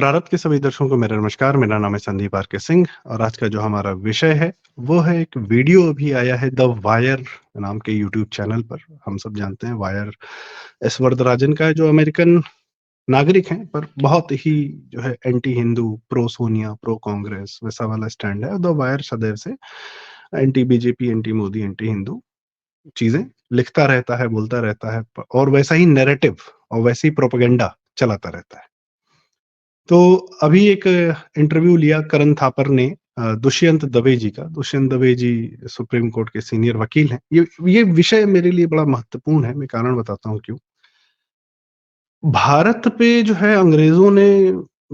प्रारब्ध के सभी दर्शकों को मेरा नमस्कार। मेरा नाम है संदीप आर के सिंह और आज का जो हमारा विषय है वो है एक वीडियो अभी आया है द वायर नाम के यूट्यूब चैनल पर। हम सब जानते हैं वायर एस वरदराजन का है, जो अमेरिकन नागरिक हैं पर बहुत ही जो है anti Hindu, pro Sonia, pro Congress वैसा वाला स्टैंड है। द वायर सदैव से anti BJP, anti Modi, anti Hindu चीजें लिखता रहता है, बोलता रहता है और वैसा ही नैरेटिव और वैसे ही प्रोपेगेंडा चलाता रहता है। तो अभी एक इंटरव्यू लिया करण थापर ने दुष्यंत दवे जी का। दुष्यंत दवे जी सुप्रीम कोर्ट के सीनियर वकील हैं। ये विषय मेरे लिए बड़ा महत्वपूर्ण है। मैं कारण बताता हूँ क्यों। भारत पे जो है अंग्रेजों ने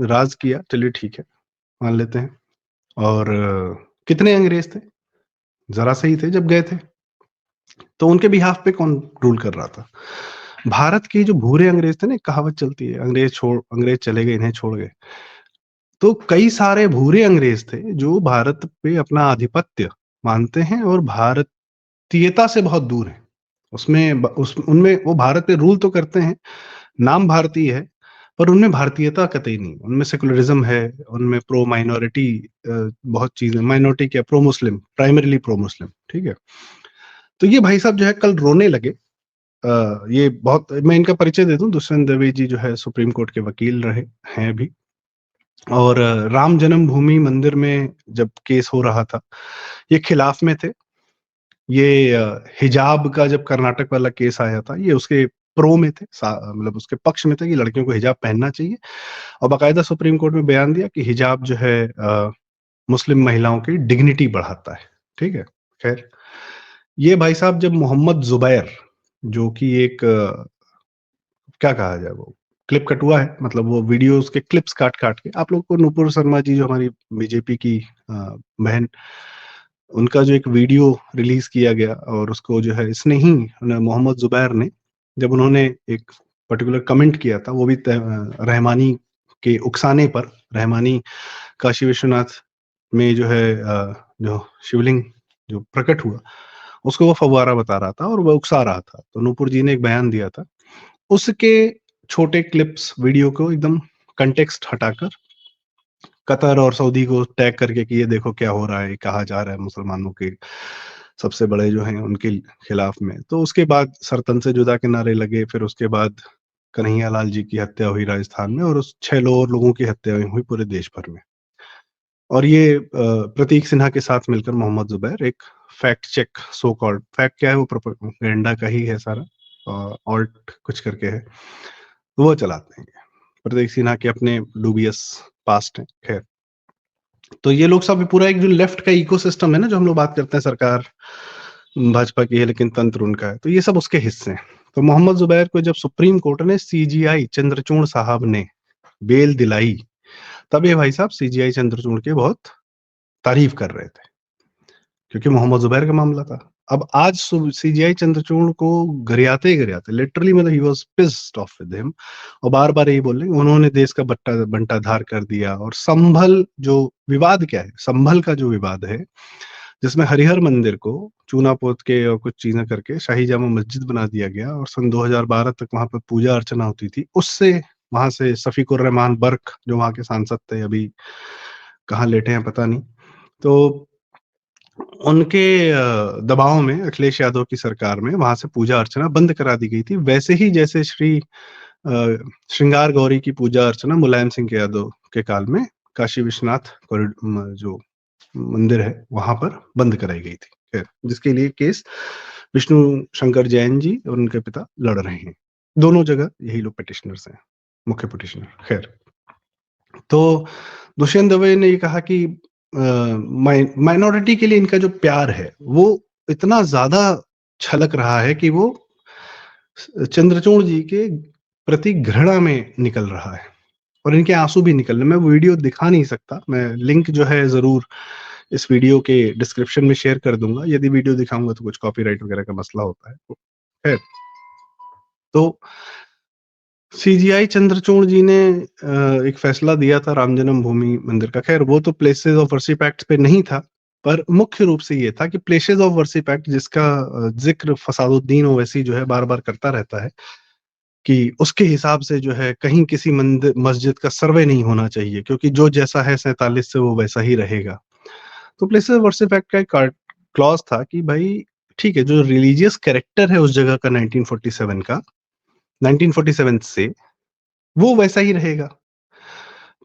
राज किया, चलिए ठीक है, मान लेते हैं। और कितने अंग्रेज थे? जरा से ही थे जब गए थे। तो उनके बिहाफ पे कौन रूल कर रहा था? भारत के जो भूरे अंग्रेज थे ना, एक कहावत चलती है, अंग्रेज चले गए इन्हें छोड़ गए। तो कई सारे भूरे अंग्रेज थे जो भारत पे अपना आधिपत्य मानते हैं और भारतीयता से बहुत दूर हैं। उनमें वो भारत पे रूल तो करते हैं, नाम भारतीय है, पर उनमें भारतीयता कतई नहीं। उनमें सेकुलरिज्म है, उनमें प्रो माइनॉरिटी बहुत चीजें, माइनॉरिटी क्या, प्रो मुस्लिम, प्राइमरीली प्रो मुस्लिम, ठीक है। तो ये भाई साहब जो है कल रोने लगे। ये बहुत, मैं इनका परिचय दे दूं, दुष्यंत दवे जी जो है सुप्रीम कोर्ट के वकील रहे हैं अभी। और राम जन्मभूमि मंदिर में जब केस हो रहा था, ये खिलाफ में थे। ये हिजाब का जब कर्नाटक वाला केस आया था, ये उसके प्रो में थे, मतलब उसके पक्ष में थे कि लड़कियों को हिजाब पहनना चाहिए। और बाकायदा सुप्रीम कोर्ट में बयान दिया कि हिजाब जो है मुस्लिम महिलाओं की डिग्निटी बढ़ाता है, ठीक है। खैर, ये भाई साहब जब मोहम्मद जुबैर, जो कि एक क्या कहा जाए, वो क्लिप कटुआ है, मतलब वो वीडियोस के क्लिप्स काट काट के आप लोग को, नुपुर शर्मा जी जो हमारी बीजेपी की बहन, उनका जो एक वीडियो रिलीज किया गया और उसको जो है इसने ही, मोहम्मद जुबैर ने, जब उन्होंने एक पर्टिकुलर कमेंट किया था, वो भी रहमानी के उकसाने पर, रहमानी काशी विश्वनाथ में जो है जो शिवलिंग जो प्रकट हुआ, उसको वो फव्वारा बता रहा था और वो उकसा रहा था। तो नूपुर जी ने एक बयान दिया था, उसके छोटे क्लिप्स वीडियो को एकदम कंटेक्स्ट हटाकर कतर और सऊदी को टैग करके कि ये देखो क्या हो रहा है, कहा जा रहा है मुसलमानों के सबसे बड़े जो हैं उनके खिलाफ में। तो उसके बाद सरतन से जुदा के नारे लगे। फिर उसके बाद कन्हैया लाल जी की हत्या हुई राजस्थान में और उस 6 और लोगों की हत्या हुई पूरे देश भर में। और ये प्रतीक सिन्हा के साथ मिलकर मोहम्मद जुबैर एक fact check, so called fact क्या है, वो प्रोपेगेंडा का ही है सारा, ऑल्ट कुछ करके है, तो वो चलाते हैं। प्रतीक सिन्हा के अपने डूबियस पास्ट है। खैर, तो ये लोग सब पूरा एक जो लेफ्ट का इकोसिस्टम है ना, जो हम लोग बात करते हैं, सरकार भाजपा की है लेकिन तंत्र उनका है, तो ये सब उसके हिस्से हैं। तो मोहम्मद जुबैर को जब सुप्रीम कोर्ट ने, सीजीआई चंद्रचूड़ साहब ने बेल दिलाई, तब ये भाई साहब सीजीआई चंद्रचूड़ के बहुत तारीफ कर रहे थे, क्योंकि मोहम्मद जुबैर का मामला था। अब आज सीजीआई चंद्रचूड़ को गरियाते गरियाते, लिटरली मतलब he was pissed off with him, और बार बार यही बोल रहे हैं उन्होंने देश का बंटाधार कर दिया। और संभल जो विवाद, क्या है संभल का जो विवाद है, जिसमें हरिहर मंदिर को चूना पोत के और कुछ चीजें करके शाही जामा मस्जिद बना दिया गया और सन 2012 तक वहां पर पूजा अर्चना होती थी। उससे वहां से सफीकुर रहमान बर्क, जो वहां के सांसद थे, अभी कहाँ लेटे हैं पता नहीं, तो उनके दबाव में अखिलेश यादव की सरकार में वहां से पूजा अर्चना बंद करा दी गई थी। वैसे ही जैसे श्रृंगार गौरी की पूजा अर्चना मुलायम सिंह यादव के काल में काशी विश्वनाथ जो मंदिर है वहां पर बंद कराई गई थी। खैर, जिसके लिए केस विष्णु शंकर जैन जी और उनके पिता लड़ रहे हैं। दोनों जगह यही लोग पिटिशनर्स हैं, मुख्य पिटिशनर। खैर, तो दुष्यंत दवे ने ये कहा कि माइनॉरिटी के लिए इनका जो प्यार है वो इतना ज्यादा छलक रहा है कि वो चंद्रचूड़ जी के प्रति घृणा में निकल रहा है, और इनके आंसू भी निकल रहे। मैं वो वीडियो दिखा नहीं सकता, मैं लिंक जो है जरूर इस वीडियो के डिस्क्रिप्शन में शेयर कर दूंगा। यदि वीडियो दिखाऊंगा तो कुछ कॉपीराइट वगैरह का मसला होता है। तो सीजीआई चंद्रचूड़ जी ने एक फैसला दिया था राम जन्मभूमि मंदिर का। खैर, वो तो प्लेसेस ऑफ वर्शिप एक्ट पे नहीं था, पर मुख्य रूप से ये था कि प्लेसेस ऑफ वर्शिप एक्ट, जिसका जिक्र फसादुद्दीन ओवैसी जो है बार बार करता रहता है, कि उसके हिसाब से जो है कहीं किसी मस्जिद का सर्वे नहीं होना चाहिए, क्योंकि जो जैसा है 47 से वो वैसा ही रहेगा। तो प्लेसेस वर्शिप एक्ट का एक क्लॉज था कि भाई ठीक है, जो रिलीजियस कैरेक्टर है उस जगह का 1947 का, 1947 से वो वैसा ही रहेगा।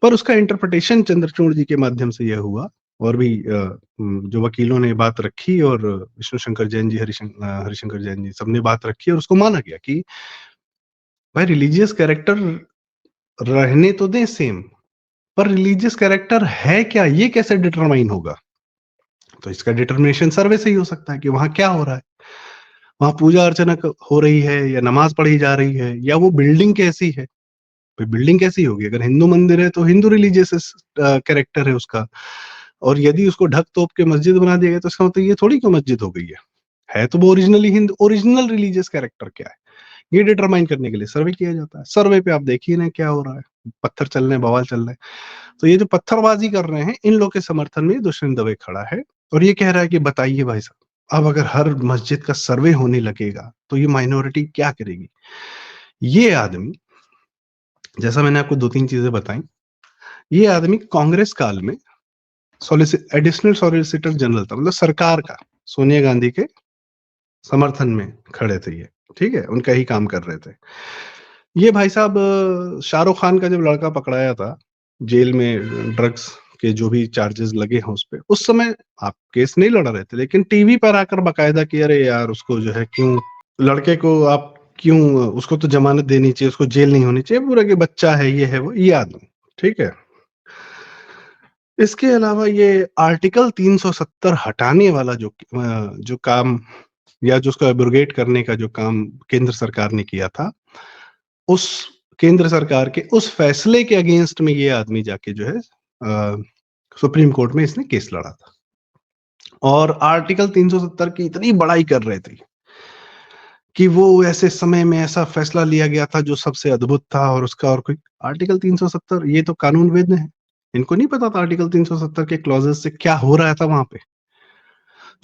पर उसका इंटरप्रिटेशन चंद्रचूड़ जी के माध्यम से यह हुआ, और भी जो वकीलों ने बात रखी, और विष्णु शंकर जैन जी, हरिशंकर जैन जी, सबने बात रखी, और उसको माना गया कि भाई रिलीजियस कैरेक्टर रहने तो दें सेम, पर रिलीजियस कैरेक्टर है क्या, ये कैसे डिटरमाइन होगा? तो इसका डिटर्मिनेशन सर्वे से ही हो सकता है कि वहां क्या हो रहा है, वहां पूजा अर्चना हो रही है या नमाज पढ़ी जा रही है, या वो बिल्डिंग कैसी है। भाई बिल्डिंग कैसी होगी? अगर हिंदू मंदिर है तो हिंदू रिलीजियस कैरेक्टर है उसका, और यदि उसको ढक तोप के मस्जिद बना दिया गया तो इसका मतलब ये थोड़ी कि मस्जिद हो गई है तो वो originally Hindu, original religious character क्या है, ये डिटरमाइन करने के लिए सर्वे किया जाता है। सर्वे पे आप देखिए ना क्या हो रहा है, पत्थर चल रहे हैं, बवाल चल रहे हैं। तो ये जो पत्थरबाजी कर रहे हैं, इन लोग के समर्थन में दुष्यंत दवे खड़ा है, और ये कह रहा है कि बताइए भाई साहब, अब अगर हर मस्जिद का सर्वे होने लगेगा तो ये माइनॉरिटी क्या करेगी? ये आदमी, जैसा मैंने आपको 2-3 चीजें बताई, ये आदमी कांग्रेस काल में एडिशनल सॉलिसिटर जनरल था, मतलब सरकार का, सोनिया गांधी के समर्थन में खड़े थे ये, ठीक है, उनका ही काम कर रहे थे। ये भाई साहब शाहरुख खान का जब लड़का पकड़ाया था जेल में, ड्रग्स के जो भी चार्जेस लगे हैं उस पे, उस समय आप केस नहीं लड़ा रहे थे, लेकिन टीवी पर आकर बाकायदा कि अरे यार उसको जो है क्यों, लड़के को आप क्यों, उसको तो जमानत देनी चाहिए, उसको जेल नहीं होनी चाहिए, पूरा कि बच्चा है, ये है वो, ये आदमी, ठीक है। इसके अलावा ये आर्टिकल 370 हटाने वाला जो काम, या जो उसको एब्रोगेट करने का जो काम केंद्र सरकार ने किया था, उस केंद्र सरकार के उस फैसले के अगेंस्ट में ये आदमी जाके जो है सुप्रीम कोर्ट में इसने केस लड़ा था, और आर्टिकल 370 की इतनी बड़ाई कर रहे थे कि वो ऐसे समय में ऐसा फैसला लिया गया था जो सबसे अद्भुत था, और उसका और कोई आर्टिकल 370, ये तो कानूनविद है, इनको नहीं पता था आर्टिकल 370 के क्लॉजेस से क्या हो रहा था वहां पे।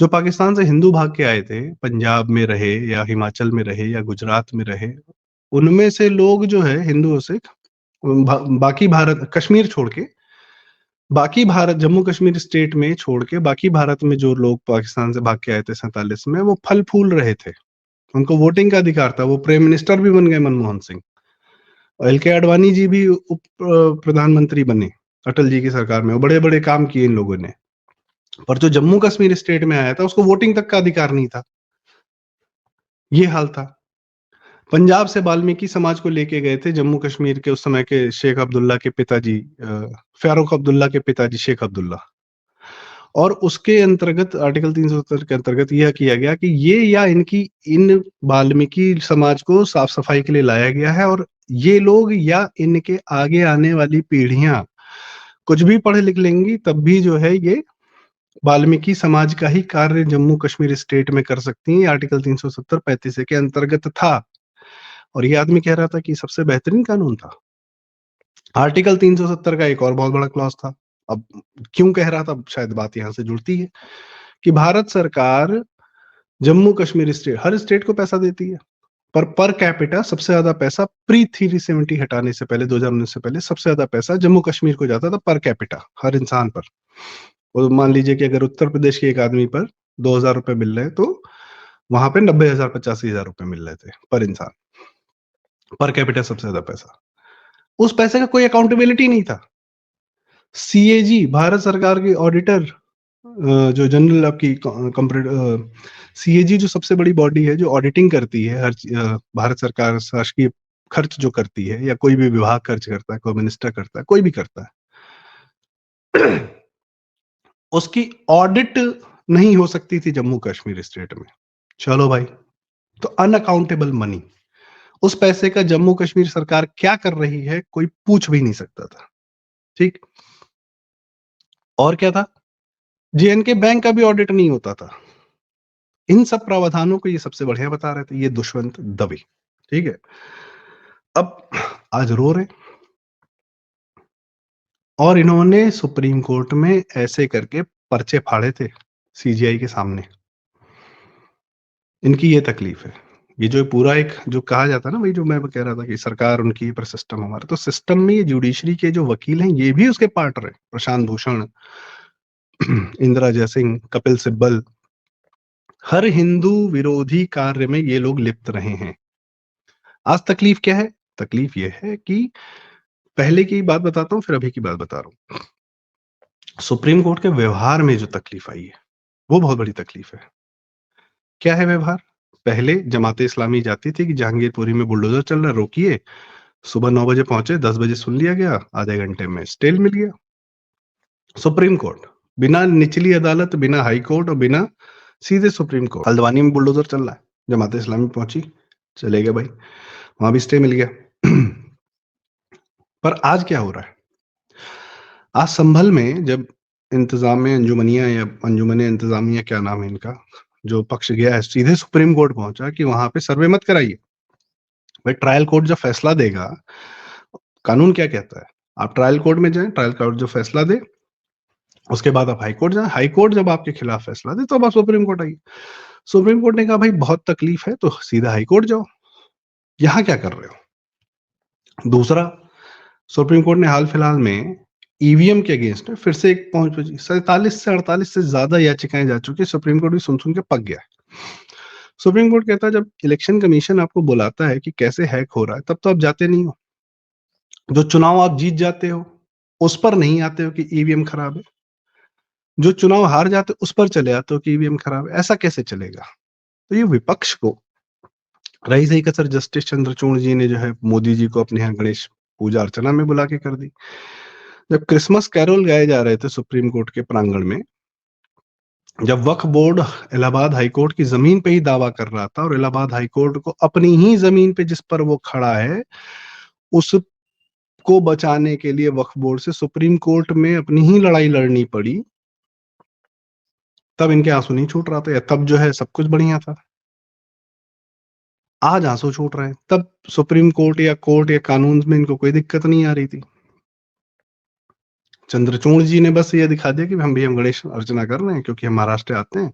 जो पाकिस्तान से हिंदू भाग के आए थे, पंजाब में रहे या हिमाचल में रहे या गुजरात में रहे, उनमें से लोग जो है हिंदुओं से बाकी भारत, कश्मीर छोड़ के बाकी भारत, जम्मू कश्मीर स्टेट में छोड़ के बाकी भारत में जो लोग पाकिस्तान से भाग के आए थे 47 में, वो फल फूल रहे थे, उनको वोटिंग का अधिकार था, वो प्राइम मिनिस्टर भी बन गए मनमोहन सिंह, और एल के आडवाणी जी भी उप प्रधानमंत्री बने अटल जी की सरकार में, बड़े बड़े काम किए इन लोगों ने। पर जो जम्मू कश्मीर स्टेट में आया था उसको वोटिंग तक का अधिकार नहीं था, ये हाल था। पंजाब से वाल्मीकि समाज को लेके गए थे जम्मू कश्मीर के, उस समय के शेख अब्दुल्ला के पिताजी, फारूक अब्दुल्ला के पिताजी शेख अब्दुल्ला, और उसके अंतर्गत आर्टिकल 370 के अंतर्गत यह किया गया कि ये या इनकी, इन वाल्मीकि समाज को साफ सफाई के लिए लाया गया है, और ये लोग या इनके आगे आने वाली पीढ़ियां कुछ भी पढ़ लिख लेंगी तब भी जो है ये वाल्मीकि समाज का ही कार्य जम्मू कश्मीर स्टेट में कर सकती हैं। आर्टिकल 370-35 के अंतर्गत था, और ये आदमी कह रहा था कि सबसे बेहतरीन कानून था। आर्टिकल 370 का एक और बहुत बड़ा क्लॉज था। अब क्यों कह रहा था, शायद बात यहां से जुड़ती है कि भारत सरकार जम्मू कश्मीर स्टेट, हर स्टेट को पैसा देती है, पर कैपिटा सबसे ज्यादा पैसा प्री 370 हटाने से पहले, 2019 से पहले सबसे ज्यादा पैसा जम्मू कश्मीर को जाता था पर कैपिटा, हर इंसान पर। और मान लीजिए कि अगर उत्तर प्रदेश के एक आदमी पर 2,000 रुपए मिल रहे हैं, तो वहां पे 90,000 85,000 रुपए मिल रहे थे पर इंसान, पर कैपिटा सबसे ज्यादा पैसा। उस पैसे का कोई अकाउंटेबिलिटी नहीं था। सीएजी, भारत सरकार की ऑडिटर, जो जनरल आपकी सीएजी जो सबसे बड़ी बॉडी है जो ऑडिटिंग करती है हर भारत सरकार शासकीय खर्च जो करती है, या कोई भी विभाग खर्च करता है, कोई मिनिस्टर करता है, कोई भी करता है, उसकी ऑडिट नहीं हो सकती थी जम्मू कश्मीर स्टेट में। चलो भाई, तो अनअकाउंटेबल मनी, उस पैसे का जम्मू कश्मीर सरकार क्या कर रही है कोई पूछ भी नहीं सकता था, ठीक। और क्या था, जेएनके बैंक का भी ऑडिट नहीं होता था। इन सब प्रावधानों को ये सबसे बढ़िया बता रहे थे ये दुष्यंत दवे, ठीक है। अब आज रो रहे, और इन्होंने सुप्रीम कोर्ट में ऐसे करके पर्चे फाड़े थे सीजीआई के सामने। इनकी ये तकलीफ है। ये जो पूरा एक जो कहा जाता है ना, वही जो मैं कह रहा था कि सरकार उनकी पर सिस्टम हमारा, तो सिस्टम में ये जुडिशरी के जो वकील हैं ये भी उसके पार्ट रहे। प्रशांत भूषण, इंदिरा जयसिंह, कपिल सिब्बल, हर हिंदू विरोधी कार्य में ये लोग लिप्त रहे हैं। आज तकलीफ क्या है? तकलीफ ये है कि पहले की बात बताता हूँ, फिर अभी की बात बता रहा हूँ। सुप्रीम कोर्ट के व्यवहार में जो तकलीफ आई है, वो बहुत बड़ी तकलीफ है। क्या है व्यवहार? पहले जमाते इस्लामी जाती थी कि जहांगीरपुरी में बुलडोजर चल रहा है, रोकिए। सुबह 9 बजे पहुंचे, 10 बजे सुन लिया गया, आधे घंटे में स्टे मिल गया। सुप्रीम कोर्ट बिना निचली अदालत, बिना हाई कोर्ट और बिना सीधे सुप्रीम कोर्ट। हल्द्वानी में बुलडोजर चल रहा है, जमाते इस्लामी पहुंची, चले गए भाई, वहां भी स्टे मिल गया। पर आज क्या हो रहा है? आज संभल में जब इंतजामिया अंजुमनिया या अंजुमन इंतजामिया, क्या नाम है इनका, जो पक्ष गया है, सीधे सुप्रीम कोर्ट पहुंचा कि वहां पे सर्वे मत कराइए। भाई ट्रायल कोर्ट जब फैसला देगा, कानून क्या कहता है? आप ट्रायल कोर्ट में जाएं, ट्रायल कोर्ट जो फैसला दे, उसके बाद आप हाई कोर्ट जाएं, हाई कोर्ट जब आपके खिलाफ फैसला दे तो अब आप सुप्रीम कोर्ट आइए। सुप्रीम कोर्ट ने कहा भाई बहुत तकलीफ है तो सीधा हाई कोर्ट जाओ, यहां क्या कर रहे हो? दूसरा, सुप्रीम कोर्ट ने हाल फिलहाल में ईवीएम के अगेंस्ट फिर से एक पहुंच बची, 47 से 48 से ज्यादा याचिकाएं जा चुकी है, सुप्रीम कोर्ट भी सुन सुन के पक गया है। सुप्रीम कोर्ट कहता है जब इलेक्शन कमीशन आपको बुलाता है कि कैसे हैक हो रहा है, तब तो आप जाते नहीं हो। जो चुनाव आप जीत जाते हो उस पर नहीं आते हो कि ईवीएम खराब है, जो चुनाव हार जाते हो उस पर चले आते हो कि ईवीएम खराब है। ऐसा कैसे चलेगा? तो ये विपक्ष को रही सही कसर जस्टिस चंद्रचूड़ जी ने जो है मोदी जी को अपने यहाँ गणेश पूजा अर्चना में बुला के कर दी। जब क्रिसमस कैरोल गाए जा रहे थे सुप्रीम कोर्ट के प्रांगण में, जब वक्फ बोर्ड इलाहाबाद हाईकोर्ट की जमीन पे ही दावा कर रहा था और इलाहाबाद हाईकोर्ट को अपनी ही जमीन पे जिस पर वो खड़ा है उसको बचाने के लिए वक्फ बोर्ड से सुप्रीम कोर्ट में अपनी ही लड़ाई लड़नी पड़ी, तब इनके आंसू नहीं छूट रहा था, या तब जो है सब कुछ बढ़िया था। आज आंसू छूट रहे हैं, तब सुप्रीम कोर्ट या कानून में इनको कोई दिक्कत नहीं आ रही थी। चंद्रचूड़ जी ने बस ये दिखा दिया कि हम गणेश अर्चना कर रहे हैं क्योंकि हम महाराष्ट्र आते हैं।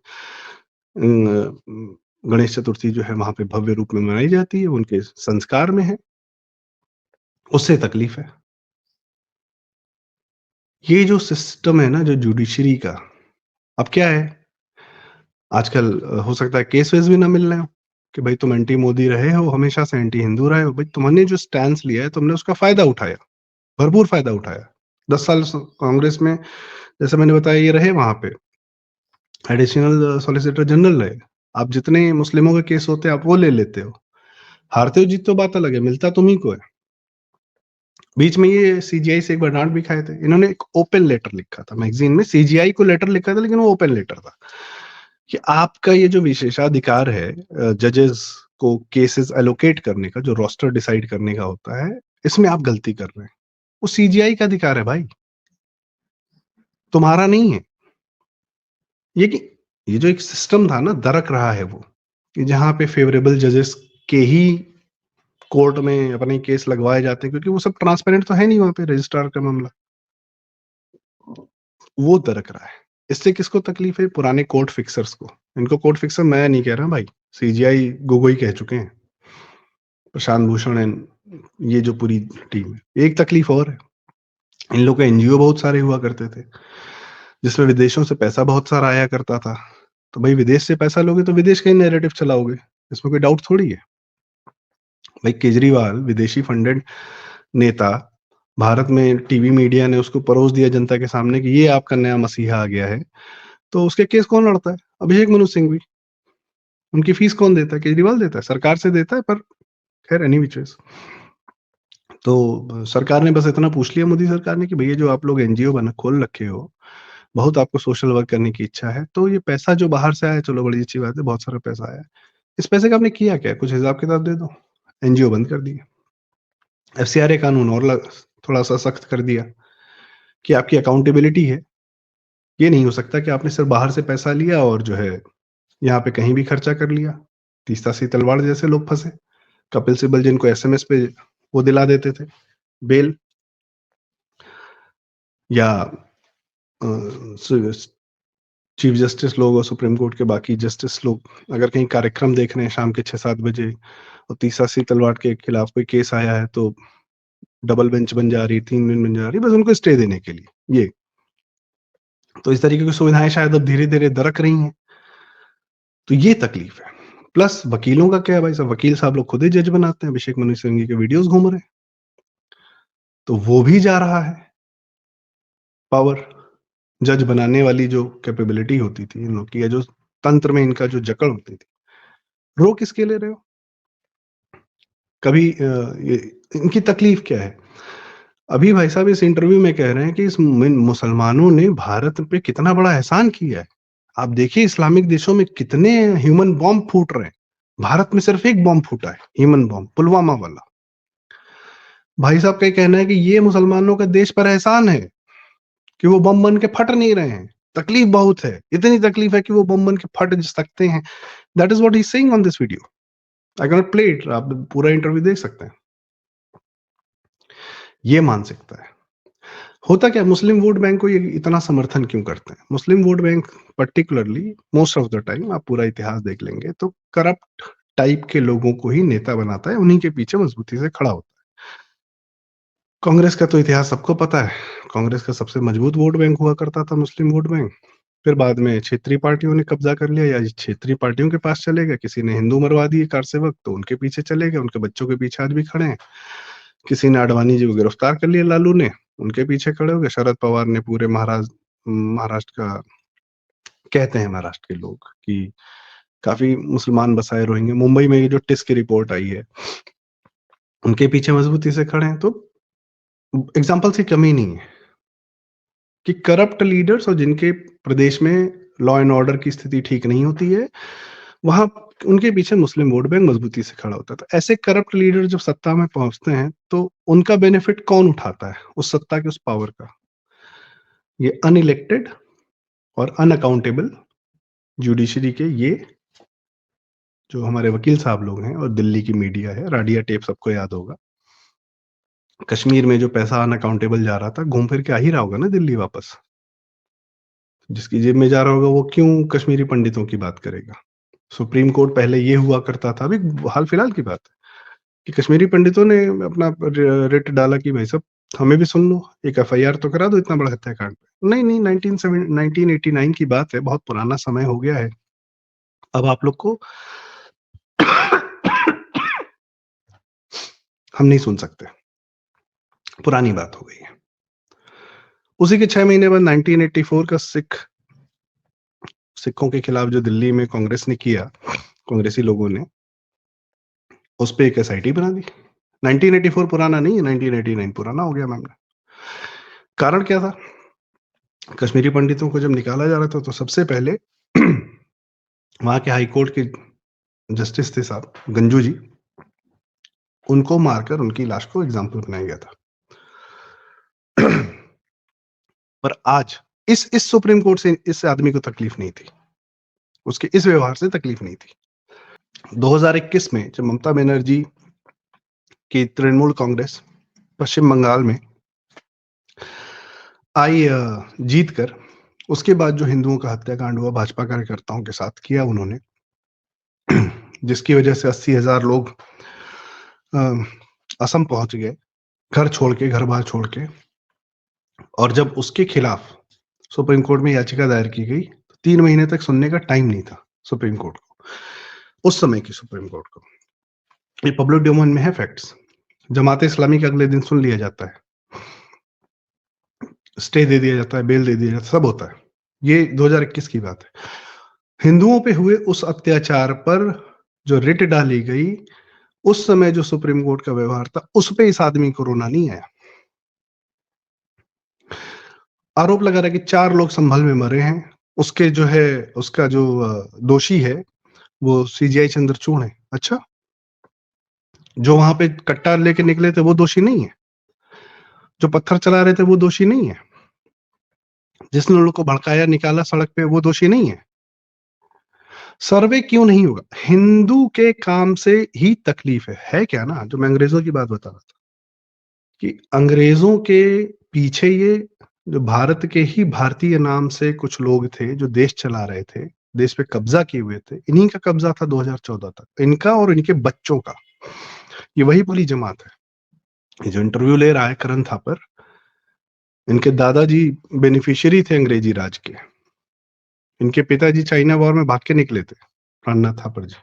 गणेश चतुर्थी जो है वहां पे भव्य रूप में मनाई जाती है, उनके संस्कार में है, उससे तकलीफ है। ये जो सिस्टम है ना जो जुडिशरी का, अब क्या है आजकल, हो सकता है केस वेस भी ना मिल रहे हो कि भाई तुम एंटी मोदी रहे हो, हमेशा से एंटी हिंदू रहे हो, भाई तुमने जो स्टैंड लिया है तुमने उसका फायदा उठाया, भरपूर फायदा उठाया। 10 साल कांग्रेस में, जैसे मैंने बताया, ये रहे वहां पे एडिशनल सॉलिसिटर जनरल रहे। आप जितने मुस्लिमों के केस होते हैं आप वो ले लेते हो, हारते हो जीतते हो बात अलग है, मिलता तुम्ही को है। बीच में ये सीजीआई से एक बार डांट भी खाए थे, इन्होंने एक ओपन लेटर लिखा था मैगजीन में, सीजीआई को लेटर लिखा था लेकिन वो ओपन लेटर था कि आपका ये जो विशेषाधिकार है जजेस को केसेस एलोकेट करने का, जो रोस्टर डिसाइड करने का होता है, इसमें आप गलती कर रहे हैं। वो सीजीआई का अधिकार है भाई, तुम्हारा नहीं है। ये कि ये जो एक सिस्टम था ना दरक रहा है वो, कि जहां पे फेवरेबल जजेस के ही कोर्ट में अपने केस लगवाए जाते हैं, क्योंकि वो सब ट्रांसपेरेंट तो है नहीं वहां पे रजिस्ट्रार का मामला, वो दरक रहा है। इससे किसको तकलीफ है? पुराने कोर्ट फिक्सर्स को। इनको कोर्ट फिक्सर मैं नहीं कह रहा भाई, सीजीआई गोगोई कह चुके हैं, प्रशांत भूषण एंड ये जो पूरी टीम है। एक तकलीफ और है, इन लोग के एनजीओ बहुत सारे हुआ करते थे जिसमें विदेशों से पैसा बहुत सारा आया करता था। तो भाई विदेश से पैसा लोगे तो विदेश का ही नैरेटिव चलाओगे, इसमें कोई डाउट थोड़ी है। भाई केजरीवाल विदेशी फंडेड नेता, भारत में टीवी मीडिया ने उसको परोस दिया जनता के सामने कि ये आपका नया मसीहा आ गया है, तो उसके केस कौन लड़ता है? अभिषेक मनु सिंघवी। उनकी फीस कौन देता है? केजरीवाल देता है, सरकार से देता है। पर खैर एनी विच वेज, तो सरकार ने बस इतना पूछ लिया, मोदी सरकार ने, कि भैया जो आप लोग एनजीओ बना खोल रखे हो, बहुत आपको सोशल वर्क करने की इच्छा है, तो ये पैसा जो बाहर से आया, चलो बड़ी अच्छी बात है, बहुत सारा पैसा आया, इस पैसे का आपने किया क्या? कुछ हिसाब किताब दे दो। एनजीओ बंद कर दिए। एफसीआरए कानून और थोड़ा सा सख्त कर दिया कि आपकी अकाउंटेबिलिटी है, ये नहीं हो सकता कि आपने सिर्फ बाहर से पैसा लिया और जो है यहाँ पे कहीं भी खर्चा कर लिया। तीसरा सी तलवार जैसे लोग फंसे, कपिल सिब्बल जिनको एसएमएस पे वो दिला देते थे बेल, या चीफ जस्टिस लोग और सुप्रीम कोर्ट के बाकी जस्टिस लोग अगर कहीं कार्यक्रम देख रहे हैं शाम के 6-7 बजे और तीसरा सी तलवार के खिलाफ कोई केस आया है तो डबल बेंच बन जा रही, 3 बेंच बन जा रही, बस उनको स्टे देने के लिए ये। तो इस तरीके की सुविधाएं शायद अब धीरे-धीरे दरक रही हैं। तो ये तकलीफ है। प्लस वकीलों का क्या है भाई साहब, वकील साहब लोग खुद ही जज बनाते हैं, अभिषेक मनु सिंघवी के वीडियोज़ घूम रहे हैं। तो वो भी जा रहा है पावर। जज बनाने वाली जो कैपेबिलिटी होती थी इन लोग की, या जो तंत्र में इनका जो जकड़ होती थी, रोक किसके ले रहे हो? कभी ये इनकी तकलीफ क्या है? अभी भाई साहब इस इंटरव्यू में कह रहे हैं कि इस मुसलमानों ने भारत पे कितना बड़ा एहसान किया है। आप देखिए इस्लामिक देशों में कितने ह्यूमन बॉम्ब फूट रहे हैं। भारत में सिर्फ एक बॉम्ब फूटा है, ह्यूमन बॉम्ब, पुलवामा वाला। भाई साहब का कहना है कि ये मुसलमानों का देश पर एहसान है कि वो बम बन के फट नहीं रहे हैं। तकलीफ बहुत है, इतनी तकलीफ है कि वो बम बन के फट सकते हैं। That is what he is saying on this video. I can not play it, आप पूरा इंटरव्यू देख सकते हैं। ये मानसिकता है। होता क्या, मुस्लिम वोट बैंक को ये इतना समर्थन क्यों करते हैं? Muslim vote bank particularly most of the time, आप पूरा इतिहास देख लेंगे तो करप्ट टाइप के लोगों को ही नेता बनाता है, उन्हीं के पीछे मजबूती से खड़ा होता है। कांग्रेस का तो इतिहास सबको पता है। कांग्रेस का सबसे मजबूत वोट बैंक हुआ करता था मुस्लिम वोट बैंक। फिर बाद में क्षेत्रीय पार्टियों ने कब्जा कर लिया, या क्षेत्रीय पार्टियों के पास चले गए। किसी ने हिंदू मरवा दिए कार सेवक तो उनके पीछे चले गए, उनके बच्चों के पीछे आज भी खड़े हैं। किसी ने आडवाणी जी को गिरफ्तार कर लिया लालू ने, उनके पीछे खड़े हो गए। शरद पवार ने पूरे महाराष्ट्र का, कहते हैं महाराष्ट्र के लोग कि काफी मुसलमान बसाए रोहिंग्या, मुंबई में ये जो टिस की रिपोर्ट आई है उनके पीछे मजबूती से खड़े हैं। तो एग्जाम्पल्स की कमी नहीं है कि करप्ट लीडर्स और जिनके प्रदेश में लॉ एंड ऑर्डर की स्थिति ठीक नहीं होती है, वहां उनके पीछे मुस्लिम वोट बैंक मजबूती से खड़ा होता है। तो ऐसे करप्ट लीडर जब सत्ता में पहुंचते हैं तो उनका बेनिफिट कौन उठाता है? उस सत्ता के, उस पावर का। ये अनइलेक्टेड और अनअकाउंटेबल जुडिशरी के ये जो हमारे वकील साहब लोग हैं और दिल्ली की मीडिया है, राडिया टेप सबको याद होगा। कश्मीर में जो पैसा अनअकाउंटेबल जा रहा था, घूम फिर के आ ही रहा होगा ना दिल्ली वापस। जिसकी जेब में जा रहा होगा वो क्यों कश्मीरी पंडितों की बात करेगा? सुप्रीम कोर्ट पहले ये हुआ करता था, अभी हाल फिलहाल की बात है, कि कश्मीरी पंडितों ने अपना रिट डाला कि भाई साहब हमें भी सुन लो, एक एफआईआर तो करा दो इतना बड़ा हत्याकांड पे। नहीं नहीं, 1989 की बात है, बहुत पुराना समय हो गया है। अब आप लोग को हम नहीं सुन सकते, पुरानी बात हो गई है। उसी के 6 महीने बाद 1984 का सिखों के खिलाफ जो दिल्ली में कांग्रेस ने किया, कांग्रेसी लोगों ने, उस पे एक एसआईटी बना दी। 1984 पुराना नहीं है, 1989 पुराना हो गया मामला। कारण क्या था? कश्मीरी पंडितों को जब निकाला जा रहा था तो सबसे पहले वहां के हाई कोर्ट के जस्टिस थे साहब गंजू जी, उनको मारकर उनकी लाश को एग्जाम्पल बनाया गया था। पर आज इस सुप्रीम कोर्ट से इस आदमी को तकलीफ नहीं थी, उसके इस व्यवहार से तकलीफ नहीं थी। 2021 में जब ममता बनर्जी की तृणमूल कांग्रेस पश्चिम बंगाल में आई जीत कर, उसके बाद जो हिंदुओं का हत्याकांड हुआ भाजपा कार्यकर्ताओं के साथ किया उन्होंने, जिसकी वजह से 80,000 लोग असम पहुंच गए, घर छोड़ के, घर बार छोड़ के। और जब उसके खिलाफ सुप्रीम कोर्ट में याचिका दायर की गई तो 3 महीने तक सुनने का टाइम नहीं था सुप्रीम कोर्ट को, उस समय की सुप्रीम कोर्ट को। ये पब्लिक डोमेन में है फैक्ट्स। जमाते इस्लामी के अगले दिन सुन लिया जाता है, स्टे दे दिया जाता है, बेल दे दिया जाता है, सब होता है। ये 2021 की बात है। हिंदुओं पे हुए उस अत्याचार पर जो रिट डाली गई, उस समय जो सुप्रीम कोर्ट का व्यवहार था, उस पे इस आदमी को रोना नहीं आया। आरोप लगा रहा है कि 4 लोग संभल में मरे हैं, उसके जो है, उसका जो दोषी है वो सीजीआई चंद्रचूड़ है। अच्छा, जो वहां पे कट्टा लेके निकले थे वो दोषी नहीं है? जो पत्थर चला रहे थे वो दोषी नहीं है? जिसने लोगों को भड़काया, निकाला सड़क पे, वो दोषी नहीं है? सर्वे क्यों नहीं होगा? हिंदू के काम से ही तकलीफ है क्या ना, जो मैं अंग्रेजों की बात बता रहा था कि अंग्रेजों के पीछे ये जो भारत के ही भारतीय नाम से कुछ लोग थे जो देश चला रहे थे, देश पे कब्जा किए हुए थे, इन्हीं का कब्जा था 2014 तक, इनका और इनके बच्चों का। ये वही पूरी जमात है। ये जो इंटरव्यू ले रहा है करण थापर, इनके दादाजी बेनिफिशियरी थे अंग्रेजी राज के। इनके पिताजी चाइना वॉर में भाग के निकले थे, प्राणनाथ थापर जी।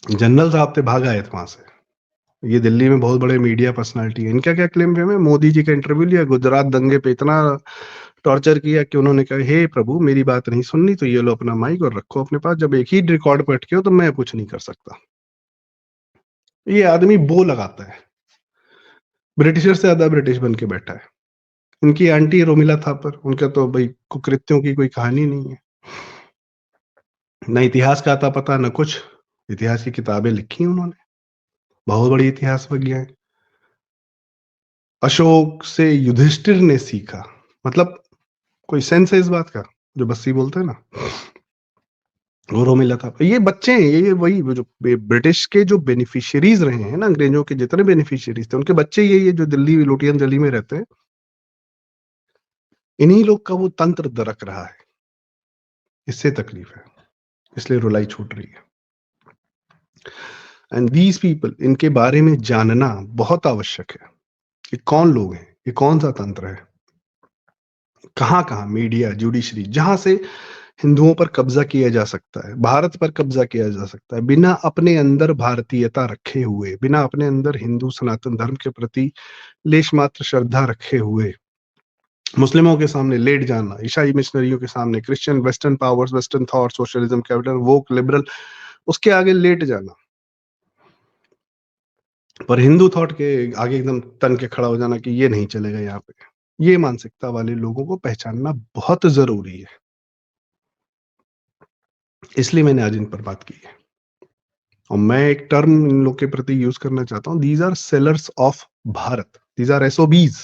जनरल साहब थे, भाग आए थे वहां से। ये दिल्ली में बहुत बड़े मीडिया पर्सनालिटी है। इनका क्या क्लेम है? मोदी जी का इंटरव्यू लिया, गुजरात दंगे पे इतना टॉर्चर किया कि उन्होंने कहा, हे प्रभु मेरी बात नहीं सुननी तो ये लो अपना माइक और रखो अपने पास, जब एक ही रिकॉर्ड पे अटके हो तो मैं कुछ नहीं कर सकता। ये आदमी बो लगाता है, ब्रिटिशर से ज्यादा ब्रिटिश बन के बैठा है। इनकी आंटी रोमिला थापर, उनका तो भाई कुकृत्यों की कोई कहानी नहीं है, न इतिहास का आता पता न कुछ। इतिहास की किताबें लिखी उन्होंने, बहुत बड़ी इतिहासविज्ञ है। अशोक से युधिष्ठिर ने सीखा, मतलब कोई सेंस है इस बात का? जो बस्सी बोलते हैं ना, वो मिला था। ये बच्चे हैं, ये वही जो ब्रिटिश के जो बेनिफिशियरीज रहे हैं ना, अंग्रेजों के जितने बेनिफिशियरीज थे उनके बच्चे ये जो दिल्ली लुटियन गली में रहते हैं, इन्हीं लोग का वो तंत्र दरक रहा है। इससे तकलीफ है, इसलिए रुलाई छूट रही है। एंड दीज पीपल, इनके बारे में जानना बहुत आवश्यक है। ये कौन लोग हैं, ये कौन सा तंत्र है, कहाँ कहाँ मीडिया, जुडिशरी, जहां से हिंदुओं पर कब्जा किया जा सकता है, भारत पर कब्जा किया जा सकता है, बिना अपने अंदर भारतीयता रखे हुए, बिना अपने अंदर हिंदू सनातन धर्म के प्रति लेश मात्र श्रद्धा रखे हुए, मुस्लिमों के सामने लेट जाना, ईसाई मिशनरियों के सामने, Christian western powers, western thought, socialism, capital, woke, liberal, उसके आगे लेट जाना, पर हिंदू थॉट के आगे एकदम तन के खड़ा हो जाना कि ये नहीं चलेगा यहाँ पे। ये मानसिकता वाले लोगों को पहचानना बहुत जरूरी है, इसलिए मैंने आज इन पर बात की है। और मैं एक टर्म इन लोग के प्रति यूज करना चाहता हूँ, these are sellers of Bharat, these are SOBs,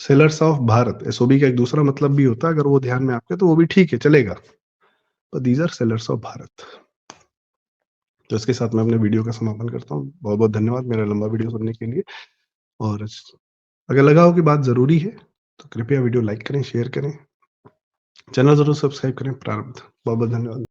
sellers of Bharat. SOB का एक दूसरा मतलब भी होता है, अगर वो ध्यान में आपके तो वो भी ठीक है, चलेगा, पर these are sellers of Bharat. तो इसके साथ मैं अपने वीडियो का समापन करता हूँ। बहुत बहुत धन्यवाद मेरा लंबा वीडियो सुनने के लिए। और अगर लगा हो कि बात जरूरी है तो कृपया वीडियो लाइक करें, शेयर करें, चैनल जरूर सब्सक्राइब करें। प्रारब्ध। बहुत बहुत धन्यवाद।